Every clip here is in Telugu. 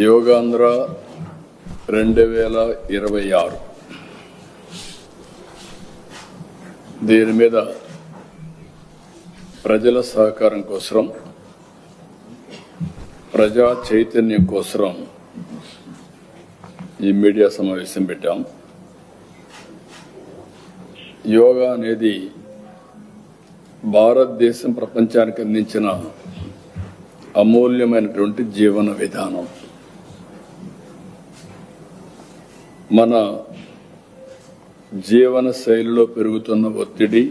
యోగాంధ్ర 2026 దీని మీద ప్రజల సహకారం కోసం, ప్రజా చైతన్యం కోసం ఈ మీడియా సమావేశం పెట్టాం. యోగా అనేది భారతదేశం ప్రపంచానికి అందించిన అమూల్యమైనటువంటి జీవన విధానం. మన జీవన శైలిలో పెరుగుతున్న ఒత్తిడి,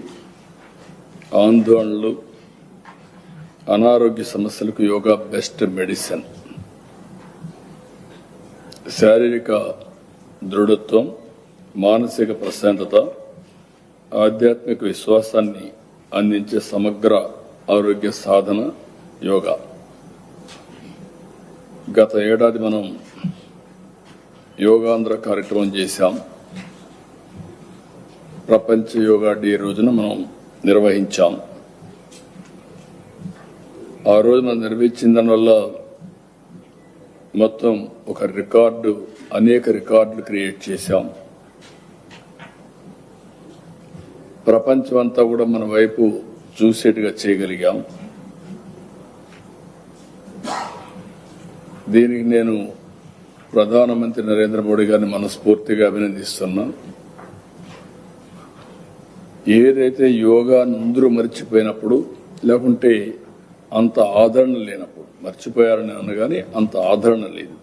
ఆందోళనలు, అనారోగ్య సమస్యలకు యోగా బెస్ట్ మెడిసిన్. శారీరక దృఢత్వం, మానసిక ప్రశాంతత, ఆధ్యాత్మిక విశ్వాసాన్ని అందించే సమగ్ర ఆరోగ్య సాధన యోగా. గత ఏడాది మనం యోగాంధ్ర కార్యక్రమం చేశాం. ప్రపంచ యోగా డే రోజున మనం నిర్వహించాం. ఆ రోజు మనం నిర్వహించిన దానివల్ల మొత్తం ఒక రికార్డు, అనేక రికార్డులు క్రియేట్ చేశాం. ప్రపంచం అంతా కూడా మన వైపు చూసేట్టుగా చేయగలిగాం. దీనికి నేను ప్రధానమంత్రి నరేంద్ర మోడీ గారిని మనస్ఫూర్తిగా అభినందిస్తున్నా. ఏదైతే యోగా అందరూ మర్చిపోయినప్పుడు, లేకుంటే అంత ఆదరణ లేనప్పుడు, మర్చిపోయారని అనగానే అంత ఆదరణ లేదు,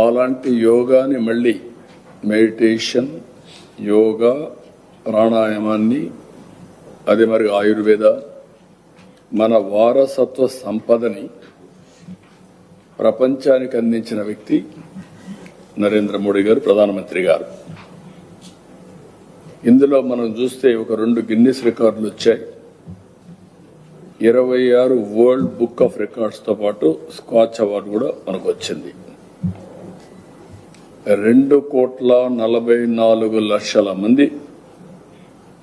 అలాంటి యోగాని మళ్ళీ మెడిటేషన్, యోగా, ప్రాణాయామాన్ని, అదే మరి ఆయుర్వేద, మన వారసత్వ సంపదని ప్రపంచానికి అందించిన వ్యక్తి నరేంద్ర మోడీ గారు, ప్రధానమంత్రి గారు. ఇందులో మనం చూస్తే ఒక 2 గిన్నిస్ రికార్డులు వచ్చాయి. 26 వరల్డ్ బుక్ ఆఫ్ రికార్డ్స్ తో పాటు స్కాచ్ అవార్డు కూడా మనకు వచ్చింది. 2,44,00,000 మంది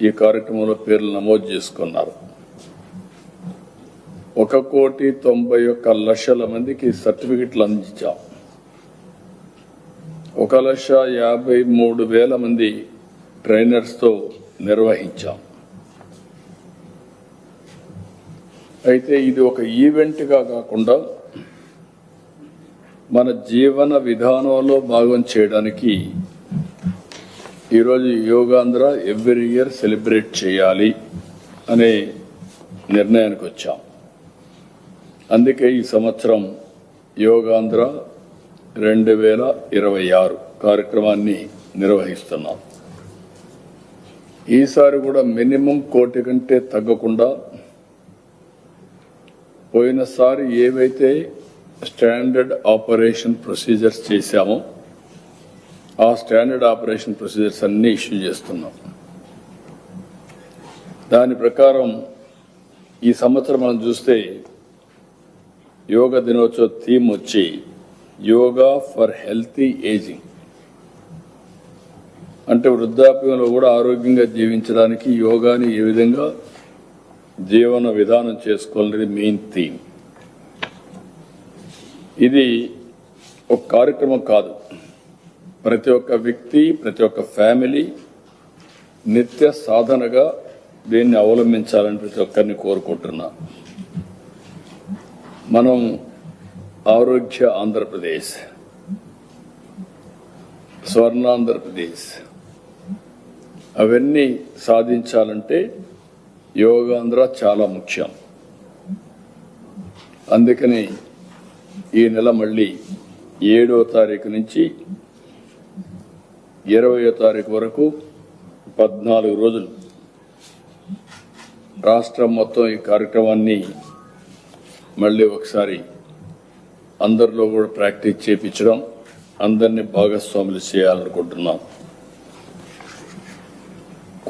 ఈ కార్యక్రమంలో పేర్లు నమోదు చేసుకున్నారు. 1,91,00,000 మందికి సర్టిఫికెట్లు అందించాం. 1,53,000 మంది ట్రైనర్స్ తో నిర్వహించాం. అయితే ఇది ఒక ఈవెంట్ గా కాకుండా మన జీవన విధానంలో భాగం చేయడానికి ఈరోజు యోగాంధ్ర ఎవ్రీ ఇయర్ సెలబ్రేట్ చేయాలి అనే నిర్ణయానికి వచ్చాం. అందుకే ఈ సంవత్సరం యోగాంధ్ర 2026 కార్యక్రమాన్ని నిర్వహిస్తున్నాం. ఈసారి కూడా మినిమం 1 కోటి కంటే తగ్గకుండా, పోయినసారి ఏవైతే స్టాండర్డ్ ఆపరేషన్ ప్రొసీజర్స్ చేశామో ఆ స్టాండర్డ్ ఆపరేషన్ ప్రొసీజర్స్ అన్ని ఇష్యూ చేస్తున్నాం. దాని ప్రకారం ఈ సంవత్సరం మనం చూస్తే యోగా దినోత్సవ థీమ్ వచ్చి యోగా ఫర్ హెల్తీ ఏజింగ్. అంటే వృద్ధాప్యంలో కూడా ఆరోగ్యంగా జీవించడానికి యోగాని ఏ విధంగా జీవన విధానం చేసుకోవాలనేది మెయిన్ థీమ్. ఇది ఒక కార్యక్రమం కాదు, ప్రతి ఒక్క వ్యక్తి, ప్రతి ఒక్క ఫ్యామిలీ నిత్య సాధనగా దీన్ని అవలంబించాలని ప్రతి ఒక్కరిని కోరుకుంటున్నా. మనం ఆరోగ్య ఆంధ్రప్రదేశ్, స్వర్ణాంధ్రప్రదేశ్ అవన్నీ సాధించాలంటే యోగాంధ్ర చాలా ముఖ్యం. అందుకని ఈ నెల మళ్ళీ 7వ తారీఖు నుంచి 20వ తారీఖు వరకు 14 రోజులు రాష్ట్రం మొత్తం ఈ కార్యక్రమాన్ని మళ్ళీ ఒకసారి అందరిలో కూడా ప్రాక్టీస్ చేయించడం, అందరినీ భాగస్వాములు చేయాలనుకుంటున్నాం.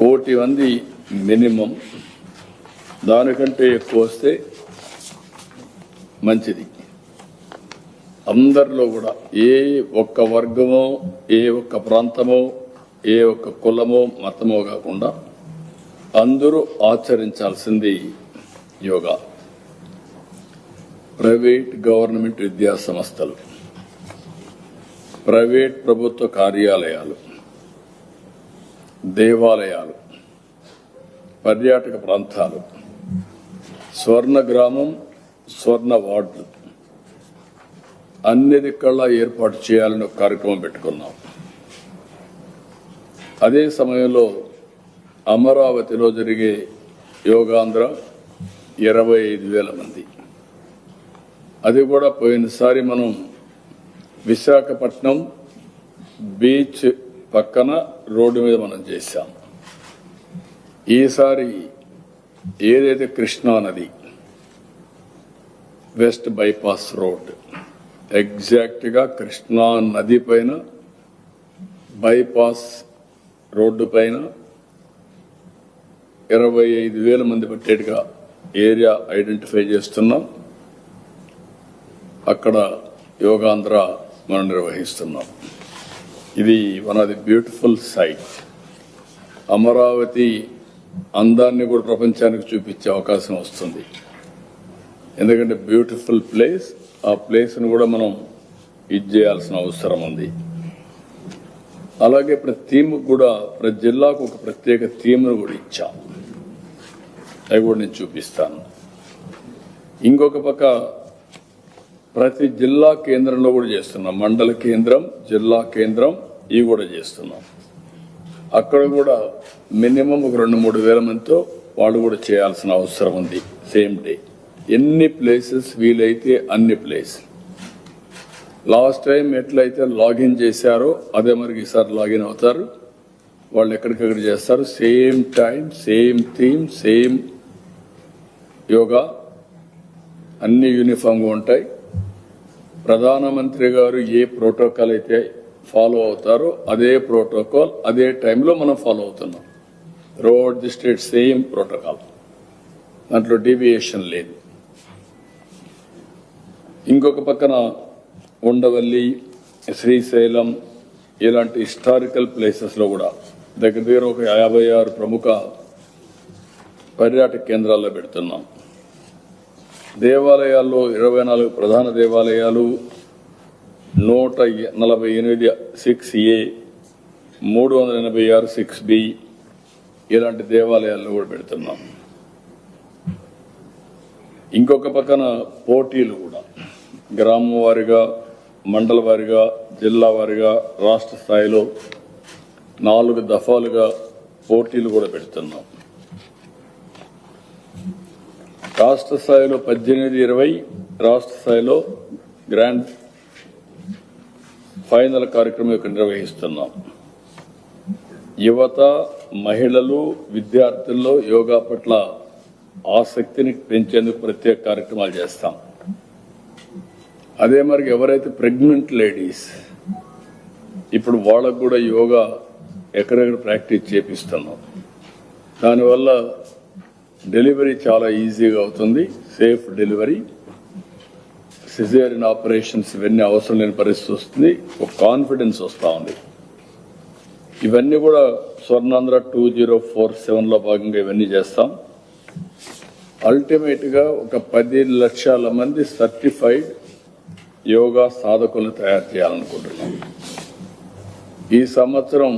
1 కోటి మంది మినిమం, దానికంటే ఎక్కువ వస్తే మంచిది. అందరిలో కూడా ఏ ఒక్క వర్గమో, ఏ ఒక్క ప్రాంతమో, ఏ ఒక్క కులమో, మతమో కాకుండా అందరూ ఆచరించాల్సింది యోగా. ప్రైవేట్ గవర్నమెంట్ విద్యా సంస్థలు, ప్రైవేట్ ప్రభుత్వ కార్యాలయాలు, దేవాలయాలు, పర్యాటక ప్రాంతాలు, స్వర్ణ గ్రామం, స్వర్ణ వార్డులు అన్ని దిక్కల్లా ఏర్పాటు చేయాలని ఒక కార్యక్రమం పెట్టుకున్నాం. అదే సమయంలో అమరావతిలో జరిగే యోగాంధ్ర 25,000 మంది, అది కూడా పోయినసారి మనం విశాఖపట్నం బీచ్ పక్కన రోడ్డు మీద మనం చేశాం. ఈసారి ఏదైతే కృష్ణా నది వెస్ట్ బైపాస్ రోడ్ ఎగ్జాక్ట్గా కృష్ణా నది పైన బైపాస్ రోడ్డు పైన 25,000 మంది పట్టేట్టుగా ఏరియా ఐడెంటిఫై చేస్తున్నాం. అక్కడ యోగాంధ్ర మనం నిర్వహిస్తున్నాం. ఇది one of the beautiful site. Amaravati అందాన్ని కూడా ప్రపంచానికి చూపించే అవకాశం వస్తుంది. ఎందుకంటే బ్యూటిఫుల్ ప్లేస్, ఆ ప్లేస్ను కూడా మనం ఇది చేయాల్సిన అవసరం ఉంది. అలాగే ప్రతి థీమ్కి కూడా ప్రతి జిల్లాకు ఒక ప్రత్యేక థీమ్ను కూడా ఇచ్చాం. అవి కూడా నేను చూపిస్తాను. ఇంకొక పక్క ప్రతి జిల్లా కేంద్రంలో కూడా చేస్తున్నాం. మండల కేంద్రం, జిల్లా కేంద్రం ఇవి కూడా చేస్తున్నాం. అక్కడ కూడా మినిమం ఒక 2-3 వేల మందితో వాళ్ళు కూడా చేయాల్సిన అవసరం ఉంది. సేమ్ డే ఎన్ని ప్లేసెస్ వీలైతే అన్ని ప్లేస్. లాస్ట్ టైం ఎట్లయితే లాగిన్ చేశారో అదే మరి ఈసారి లాగిన్ అవుతారు. వాళ్ళు ఎక్కడికక్కడ చేస్తారు. Same time, same theme, same yoga, అన్ని యూనిఫామ్గా ఉంటాయి. ప్రధానమంత్రి గారు ఏ ప్రోటోకాల్ అయితే ఫాలో అవుతారో అదే ప్రోటోకాల్ అదే టైంలో మనం ఫాలో అవుతున్నాం. Throughout the state same protocol, దాంట్లో డీవియేషన్ లేదు. ఇంకొక పక్కన ఉండవల్లి, శ్రీశైలం ఇలాంటి హిస్టారికల్ ప్లేసెస్లో కూడా దగ్గర దగ్గర ఒక 56 ప్రముఖ పర్యాటక కేంద్రాల్లో పెడుతున్నాం. దేవాలయాల్లో 24 ప్రధాన దేవాలయాలు, 148 6A, 386 6B ఇలాంటి దేవాలయాల్లో కూడా పెడుతున్నాం. ఇంకొక పక్కన పోటీలు కూడా గ్రామం వారిగా, మండల వారిగా, జిల్లా వారిగా, రాష్ట్ర స్థాయిలో 4 దఫాలుగా పోటీలు కూడా పెడుతున్నాం. రాష్ట్ర స్థాయిలో 18-20, రాష్ట్ర స్థాయిలో గ్రాండ్ ఫైనల్ కార్యక్రమం ఇక్కడ నిర్వహిస్తున్నాం. యువత, మహిళలు, విద్యార్థుల్లో యోగా పట్ల ఆసక్తిని పెంచేందుకు ప్రత్యేక కార్యక్రమాలు చేస్తాం. అదే మరి ఎవరైతే ప్రెగ్నెంట్ లేడీస్, ఇప్పుడు వాళ్ళకు కూడా యోగా ఎక్కడెక్కడ ప్రాక్టీస్ చేపిస్తున్నాం. దానివల్ల డెలివరీ చాలా ఈజీగా అవుతుంది. సేఫ్ డెలివరీ, సిజేరియన్ ఆపరేషన్స్ ఇవన్నీ అవసరం లేని పరిస్థితి వస్తుంది. ఒక కాన్ఫిడెన్స్ వస్తూ ఉంది. ఇవన్నీ కూడా స్వర్ణాంధ్ర 2047లో భాగంగా ఇవన్నీ చేస్తాం. అల్టిమేట్గా ఒక 10 లక్షల మంది సర్టిఫైడ్ యోగా సాధకులను తయారు చేయాలనుకుంటున్నాం. ఈ సంవత్సరం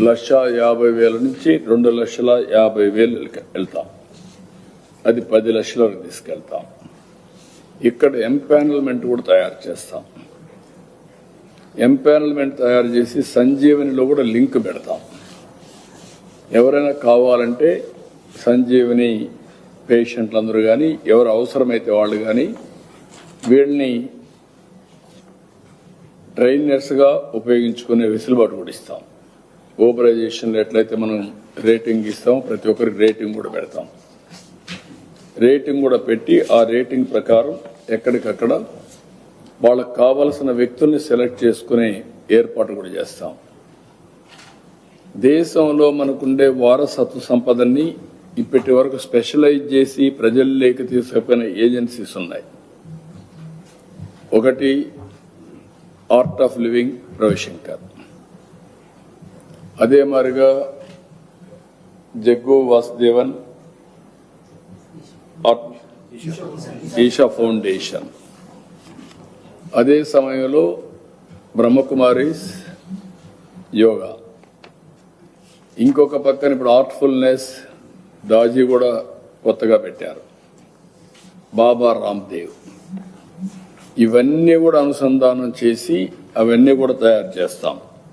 1,50,000 నుంచి 2,50,000 వెళ్తాం. అది 10 లక్షల వరకు తీసుకెళ్తాం. ఇక్కడ ఎంపానల్మెంట్ కూడా తయారు చేస్తాం. ఎంపానల్మెంట్ తయారు చేసి సంజీవనిలో కూడా లింక్ పెడతాం. ఎవరైనా కావాలంటే సంజీవని పేషెంట్లందరూ కానీ, ఎవరు అవసరమైతే వాళ్ళు కానీ వీళ్ళని ట్రైనర్స్గా ఉపయోగించుకునే వెసులుబాటు కూడా ఇస్తాం. ఓబరైజేషన్లో ఎట్లయితే మనం రేటింగ్ ఇస్తాం, ప్రతి ఒక్కరికి రేటింగ్ కూడా పెడతాం. రేటింగ్ కూడా పెట్టి ఆ రేటింగ్ ప్రకారం ఎక్కడికక్కడ వాళ్ళకు కావలసిన వ్యక్తుల్ని సెలెక్ట్ చేసుకునే ఏర్పాటు కూడా చేస్తాం. దేశంలో మనకుండే వారసత్వ సంపదని ఇప్పటి వరకు స్పెషలైజ్ చేసి ప్రజల్లోకి తీసుకుపోయిన ఏజెన్సీస్ ఉన్నాయి. ఒకటి ఆర్ట్ ఆఫ్ లివింగ్ రవిశంకర్, అదే మాదిరిగా జగ్గు వాసుదేవన్ ఈషా ఫౌండేషన్, అదే సమయంలో బ్రహ్మకుమారీస్ యోగా, ఇంకొక పక్కన ఇప్పుడు ఆర్ట్ఫుల్నెస్ దాజీ కూడా కొత్తగా పెట్టారు, బాబా రామ్దేవ్. ఇవన్నీ కూడా అనుసంధానం చేసి అవన్నీ కూడా తయారు చేస్తాం.